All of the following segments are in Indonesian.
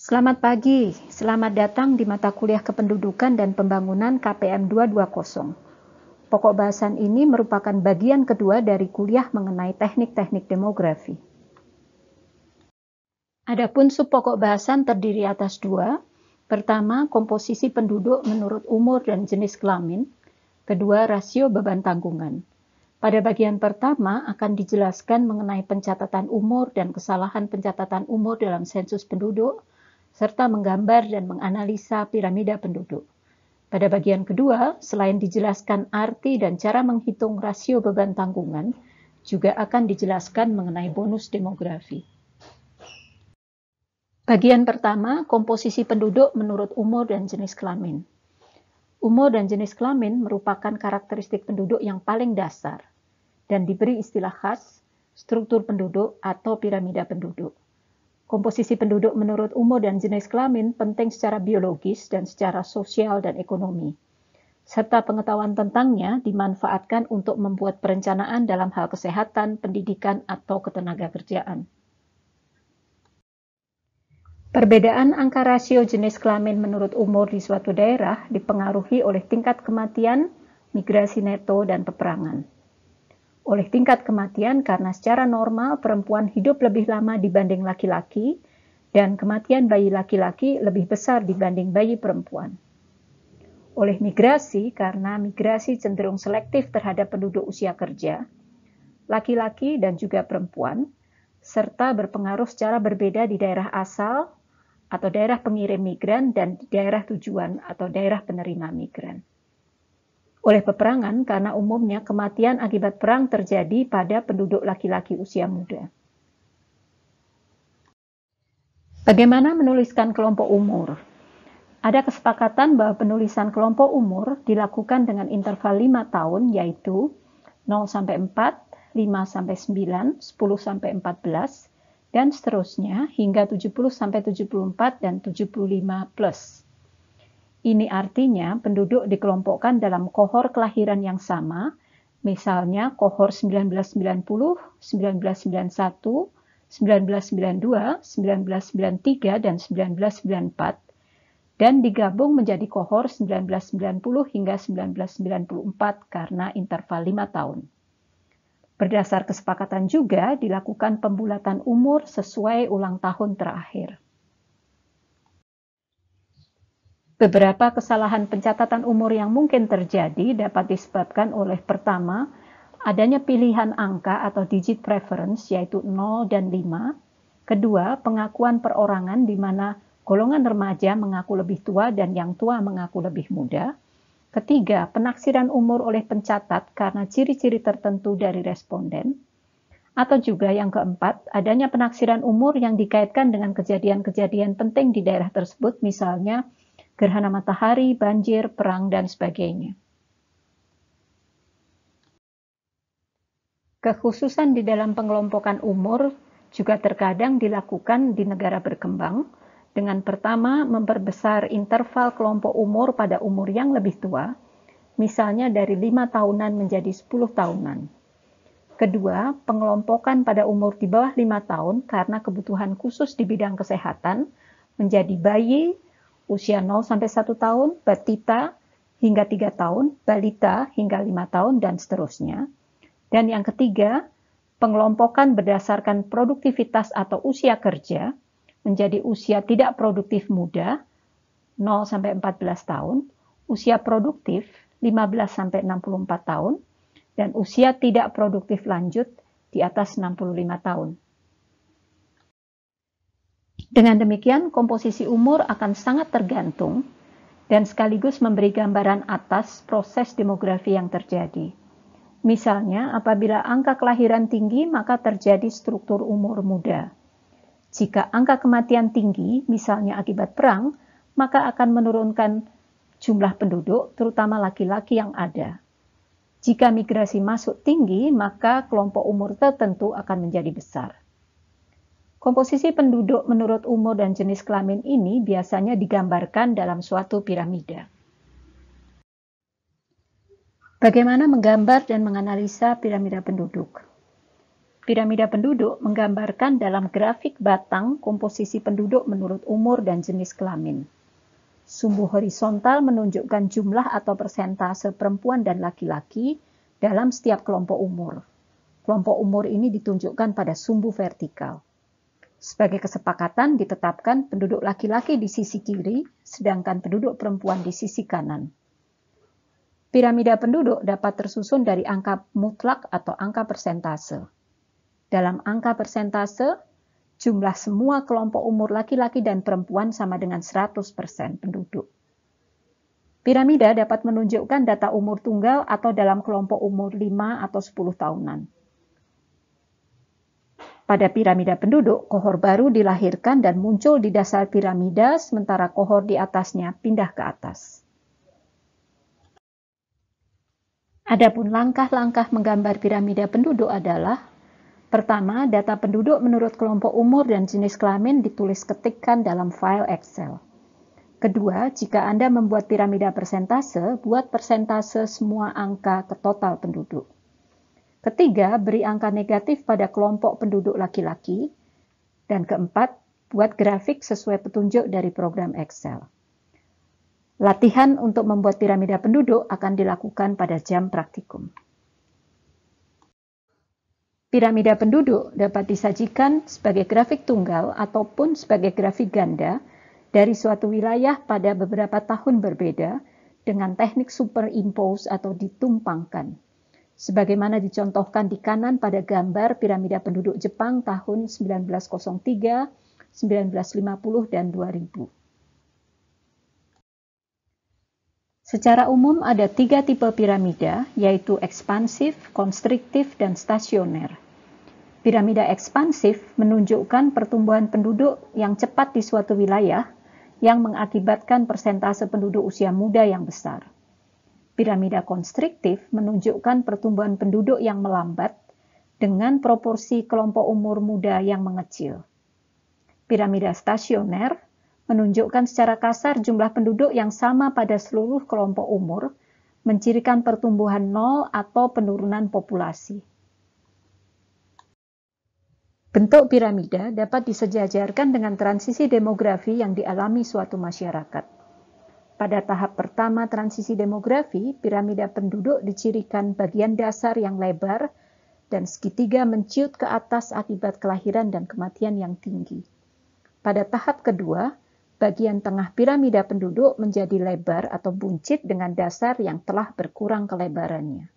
Selamat pagi, selamat datang di mata kuliah Kependudukan dan Pembangunan KPM 220. Pokok bahasan ini merupakan bagian kedua dari kuliah mengenai teknik-teknik demografi. Adapun subpokok bahasan terdiri atas dua. Pertama, komposisi penduduk menurut umur dan jenis kelamin. Kedua, rasio beban tanggungan. Pada bagian pertama akan dijelaskan mengenai pencatatan umur dan kesalahan pencatatan umur dalam sensus penduduk, serta menggambar dan menganalisa piramida penduduk. Pada bagian kedua, selain dijelaskan arti dan cara menghitung rasio beban tanggungan, juga akan dijelaskan mengenai bonus demografi. Bagian pertama, komposisi penduduk menurut umur dan jenis kelamin. Umur dan jenis kelamin merupakan karakteristik penduduk yang paling dasar dan diberi istilah khas, struktur penduduk atau piramida penduduk. Komposisi penduduk menurut umur dan jenis kelamin penting secara biologis dan secara sosial dan ekonomi, serta pengetahuan tentangnya dimanfaatkan untuk membuat perencanaan dalam hal kesehatan, pendidikan, atau ketenagakerjaan. Perbedaan angka rasio jenis kelamin menurut umur di suatu daerah dipengaruhi oleh tingkat kematian, migrasi neto, dan peperangan. Oleh tingkat kematian karena secara normal perempuan hidup lebih lama dibanding laki-laki dan kematian bayi laki-laki lebih besar dibanding bayi perempuan. Oleh migrasi karena migrasi cenderung selektif terhadap penduduk usia kerja, laki-laki dan juga perempuan, serta berpengaruh secara berbeda di daerah asal atau daerah pengirim migran dan di daerah tujuan atau daerah penerima migran. Oleh peperangan karena umumnya kematian akibat perang terjadi pada penduduk laki-laki usia muda. Bagaimana menuliskan kelompok umur? Ada kesepakatan bahwa penulisan kelompok umur dilakukan dengan interval 5 tahun yaitu 0-4, 5-9, 10-14, dan seterusnya hingga 70-74 dan 75+. Ini artinya penduduk dikelompokkan dalam kohor kelahiran yang sama, misalnya kohor 1990, 1991, 1992, 1993, dan 1994, dan digabung menjadi kohor 1990 hingga 1994 karena interval 5 tahun. Berdasar kesepakatan juga dilakukan pembulatan umur sesuai ulang tahun terakhir. Beberapa kesalahan pencatatan umur yang mungkin terjadi dapat disebabkan oleh pertama, adanya pilihan angka atau digit preference yaitu 0 dan 5. Kedua, pengakuan perorangan di mana golongan remaja mengaku lebih tua dan yang tua mengaku lebih muda. Ketiga, penaksiran umur oleh pencatat karena ciri-ciri tertentu dari responden. Atau juga yang keempat, adanya penaksiran umur yang dikaitkan dengan kejadian-kejadian penting di daerah tersebut, misalnya gerhana matahari, banjir, perang, dan sebagainya. Kekhususan di dalam pengelompokan umur juga terkadang dilakukan di negara berkembang, dengan pertama memperbesar interval kelompok umur pada umur yang lebih tua, misalnya dari 5 tahunan menjadi 10 tahunan. Kedua, pengelompokan pada umur di bawah 5 tahun karena kebutuhan khusus di bidang kesehatan menjadi bayi, usia 0-1 tahun, batita hingga 3 tahun, balita hingga 5 tahun, dan seterusnya. Dan yang ketiga, pengelompokan berdasarkan produktivitas atau usia kerja menjadi usia tidak produktif muda 0-14 tahun, usia produktif 15-64 tahun, dan usia tidak produktif lanjut di atas 65 tahun. Dengan demikian, komposisi umur akan sangat tergantung dan sekaligus memberi gambaran atas proses demografi yang terjadi. Misalnya, apabila angka kelahiran tinggi, maka terjadi struktur umur muda. Jika angka kematian tinggi, misalnya akibat perang, maka akan menurunkan jumlah penduduk, terutama laki-laki yang ada. Jika migrasi masuk tinggi, maka kelompok umur tertentu akan menjadi besar. Komposisi penduduk menurut umur dan jenis kelamin ini biasanya digambarkan dalam suatu piramida. Bagaimana menggambar dan menganalisa piramida penduduk? Piramida penduduk menggambarkan dalam grafik batang komposisi penduduk menurut umur dan jenis kelamin. Sumbu horizontal menunjukkan jumlah atau persentase perempuan dan laki-laki dalam setiap kelompok umur. Kelompok umur ini ditunjukkan pada sumbu vertikal. Sebagai kesepakatan ditetapkan penduduk laki-laki di sisi kiri, sedangkan penduduk perempuan di sisi kanan. Piramida penduduk dapat tersusun dari angka mutlak atau angka persentase. Dalam angka persentase, jumlah semua kelompok umur laki-laki dan perempuan sama dengan 100% penduduk. Piramida dapat menunjukkan data umur tunggal atau dalam kelompok umur 5 atau 10 tahunan. Pada piramida penduduk, kohor baru dilahirkan dan muncul di dasar piramida, sementara kohor di atasnya pindah ke atas. Adapun langkah-langkah menggambar piramida penduduk adalah: pertama, data penduduk menurut kelompok umur dan jenis kelamin ditulis ketikkan dalam file Excel. Kedua, jika Anda membuat piramida persentase, buat persentase semua angka ke total penduduk. Ketiga, beri angka negatif pada kelompok penduduk laki-laki. Dan keempat, buat grafik sesuai petunjuk dari program Excel. Latihan untuk membuat piramida penduduk akan dilakukan pada jam praktikum. Piramida penduduk dapat disajikan sebagai grafik tunggal ataupun sebagai grafik ganda dari suatu wilayah pada beberapa tahun berbeda dengan teknik superimpose atau ditumpangkan, sebagaimana dicontohkan di kanan pada gambar piramida penduduk Jepang tahun 1903, 1950, dan 2000. Secara umum ada 3 tipe piramida, yaitu ekspansif, konstriktif, dan stasioner. Piramida ekspansif menunjukkan pertumbuhan penduduk yang cepat di suatu wilayah yang mengakibatkan persentase penduduk usia muda yang besar. Piramida konstriktif menunjukkan pertumbuhan penduduk yang melambat dengan proporsi kelompok umur muda yang mengecil. Piramida stasioner menunjukkan secara kasar jumlah penduduk yang sama pada seluruh kelompok umur, mencirikan pertumbuhan nol atau penurunan populasi. Bentuk piramida dapat disejajarkan dengan transisi demografi yang dialami suatu masyarakat. Pada tahap pertama transisi demografi, piramida penduduk dicirikan bagian dasar yang lebar dan segitiga menciut ke atas akibat kelahiran dan kematian yang tinggi. Pada tahap kedua, bagian tengah piramida penduduk menjadi lebar atau buncit dengan dasar yang telah berkurang kelebarannya.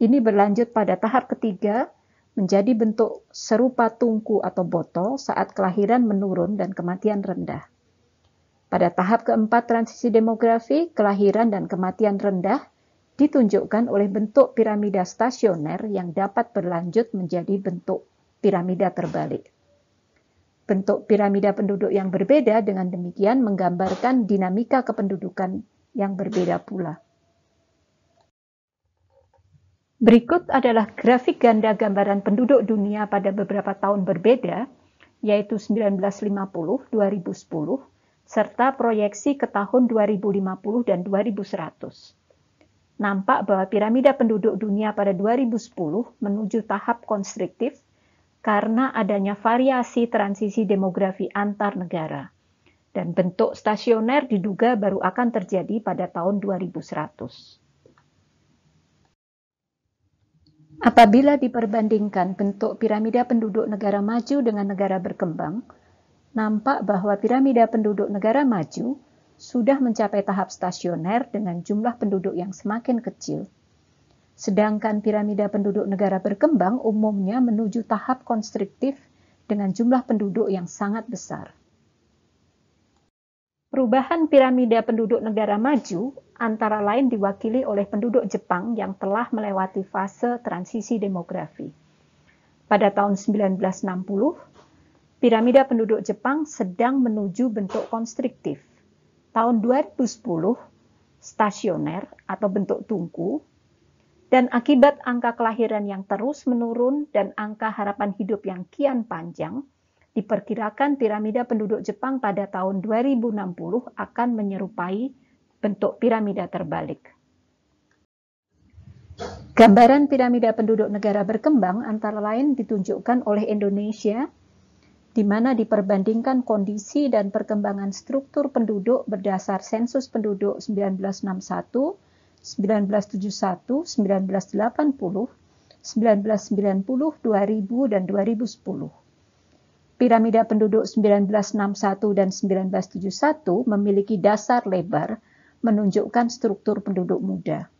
Ini berlanjut pada tahap ketiga, menjadi bentuk serupa tungku atau botol saat kelahiran menurun dan kematian rendah. Pada tahap keempat transisi demografi, kelahiran dan kematian rendah ditunjukkan oleh bentuk piramida stasioner yang dapat berlanjut menjadi bentuk piramida terbalik. Bentuk piramida penduduk yang berbeda dengan demikian menggambarkan dinamika kependudukan yang berbeda pula. Berikut adalah grafik ganda gambaran penduduk dunia pada beberapa tahun berbeda, yaitu 1950, 2010, serta proyeksi ke tahun 2050 dan 2100. Nampak bahwa piramida penduduk dunia pada 2010 menuju tahap konstriktif karena adanya variasi transisi demografi antar negara, dan bentuk stasioner diduga baru akan terjadi pada tahun 2100. Apabila diperbandingkan bentuk piramida penduduk negara maju dengan negara berkembang, nampak bahwa piramida penduduk negara maju sudah mencapai tahap stasioner dengan jumlah penduduk yang semakin kecil. Sedangkan piramida penduduk negara berkembang umumnya menuju tahap konstriktif dengan jumlah penduduk yang sangat besar. Perubahan piramida penduduk negara maju antara lain diwakili oleh penduduk Jepang yang telah melewati fase transisi demografi. Pada tahun 1960, piramida penduduk Jepang sedang menuju bentuk konstriktif. Tahun 2010, stasioner atau bentuk tungku, dan akibat angka kelahiran yang terus menurun dan angka harapan hidup yang kian panjang, diperkirakan piramida penduduk Jepang pada tahun 2060 akan menyerupai bentuk piramida terbalik. Gambaran piramida penduduk negara berkembang antara lain ditunjukkan oleh Indonesia, di mana diperbandingkan kondisi dan perkembangan struktur penduduk berdasar sensus penduduk 1961, 1971, 1980, 1990, 2000, dan 2010. Piramida penduduk 1961 dan 1971 memiliki dasar lebar menunjukkan struktur penduduk muda.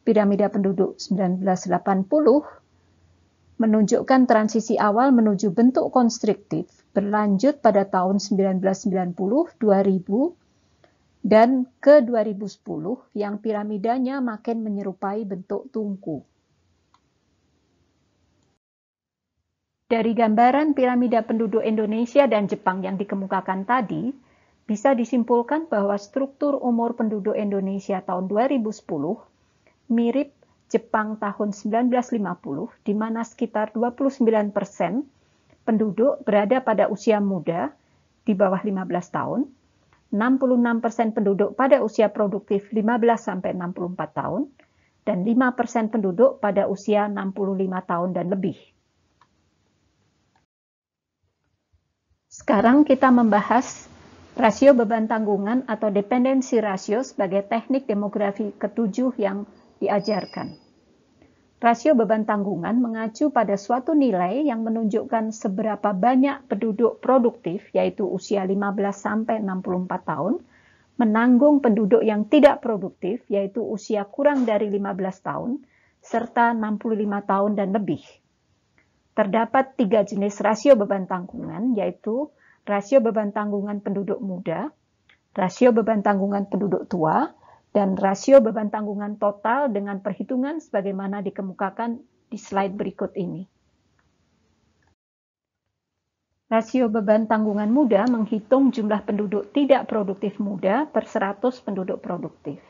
Piramida penduduk 1980 menunjukkan transisi awal menuju bentuk konstriktif berlanjut pada tahun 1990, 2000, dan ke 2010 yang piramidanya makin menyerupai bentuk tungku. Dari gambaran piramida penduduk Indonesia dan Jepang yang dikemukakan tadi, bisa disimpulkan bahwa struktur umur penduduk Indonesia tahun 2010 mirip Jepang tahun 1950, di mana sekitar 29% penduduk berada pada usia muda di bawah 15 tahun, 66% penduduk pada usia produktif 15-64 tahun, dan 5% penduduk pada usia 65 tahun dan lebih. Sekarang kita membahas rasio beban tanggungan atau dependency ratio sebagai teknik demografi ketujuh yang diajarkan. Rasio beban tanggungan mengacu pada suatu nilai yang menunjukkan seberapa banyak penduduk produktif, yaitu usia 15-64 tahun, menanggung penduduk yang tidak produktif, yaitu usia kurang dari 15 tahun, serta 65 tahun dan lebih. Terdapat 3 jenis rasio beban tanggungan, yaitu rasio beban tanggungan penduduk muda, rasio beban tanggungan penduduk tua, dan rasio beban tanggungan total dengan perhitungan sebagaimana dikemukakan di slide berikut ini. Rasio beban tanggungan muda menghitung jumlah penduduk tidak produktif muda per 100 penduduk produktif.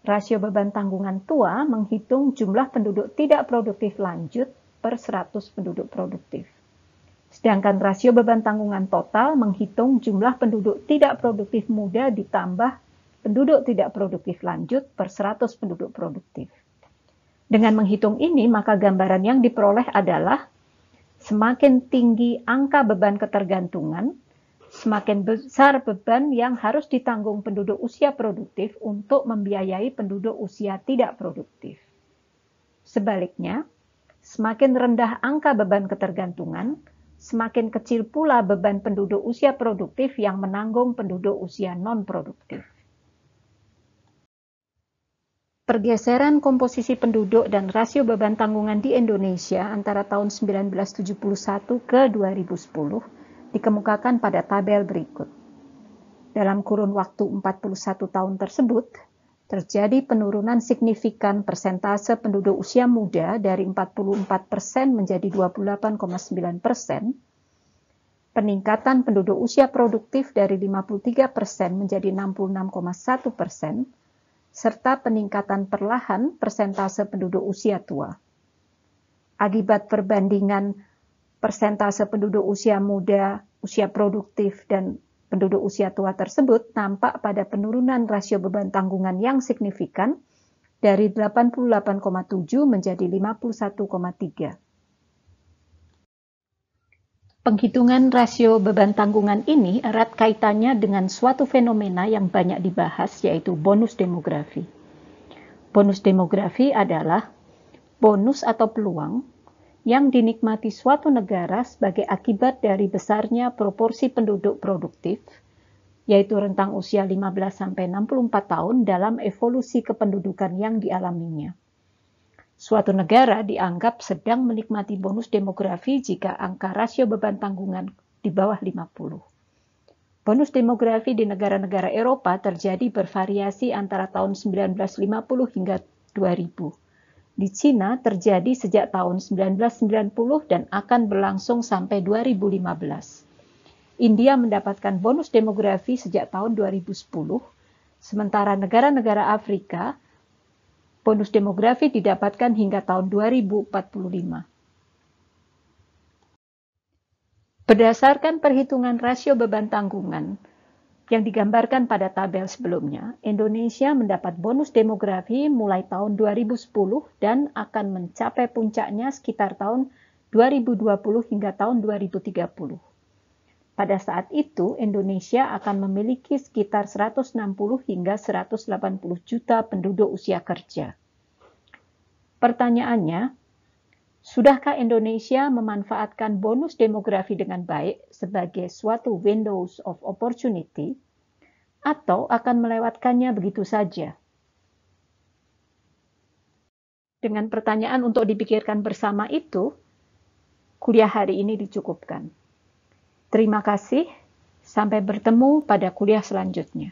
Rasio beban tanggungan tua menghitung jumlah penduduk tidak produktif lanjut per 100 penduduk produktif. Sedangkan rasio beban tanggungan total menghitung jumlah penduduk tidak produktif muda ditambah penduduk tidak produktif lanjut per 100 penduduk produktif. Dengan menghitung ini, maka gambaran yang diperoleh adalah semakin tinggi angka beban ketergantungan, semakin besar beban yang harus ditanggung penduduk usia produktif untuk membiayai penduduk usia tidak produktif. Sebaliknya, semakin rendah angka beban ketergantungan, semakin kecil pula beban penduduk usia produktif yang menanggung penduduk usia non-produktif. Pergeseran komposisi penduduk dan rasio beban tanggungan di Indonesia antara tahun 1971 ke 2010 dikemukakan pada tabel berikut. Dalam kurun waktu 41 tahun tersebut, terjadi penurunan signifikan persentase penduduk usia muda dari 44% menjadi 28,9%, peningkatan penduduk usia produktif dari 53% menjadi 66,1%, serta peningkatan perlahan persentase penduduk usia tua. Akibat perbandingan persentase penduduk usia muda, usia produktif, dan penduduk usia tua tersebut nampak pada penurunan rasio beban tanggungan yang signifikan dari 88,7 menjadi 51,3. Penghitungan rasio beban tanggungan ini erat kaitannya dengan suatu fenomena yang banyak dibahas, yaitu bonus demografi. Bonus demografi adalah bonus atau peluang yang dinikmati suatu negara sebagai akibat dari besarnya proporsi penduduk produktif, yaitu rentang usia 15-64 tahun dalam evolusi kependudukan yang dialaminya. Suatu negara dianggap sedang menikmati bonus demografi jika angka rasio beban tanggungan di bawah 50. Bonus demografi di negara-negara Eropa terjadi bervariasi antara tahun 1950 hingga 2000. Di Cina terjadi sejak tahun 1990 dan akan berlangsung sampai 2015. India mendapatkan bonus demografi sejak tahun 2010, sementara negara-negara Afrika bonus demografi didapatkan hingga tahun 2045. Berdasarkan perhitungan rasio beban tanggungan, yang digambarkan pada tabel sebelumnya, Indonesia mendapat bonus demografi mulai tahun 2010 dan akan mencapai puncaknya sekitar tahun 2020 hingga tahun 2030. Pada saat itu, Indonesia akan memiliki sekitar 160 hingga 180 juta penduduk usia kerja. Pertanyaannya, sudahkah Indonesia memanfaatkan bonus demografi dengan baik sebagai suatu windows of opportunity, atau akan melewatkannya begitu saja? Dengan pertanyaan untuk dipikirkan bersama itu, kuliah hari ini dicukupkan. Terima kasih, sampai bertemu pada kuliah selanjutnya.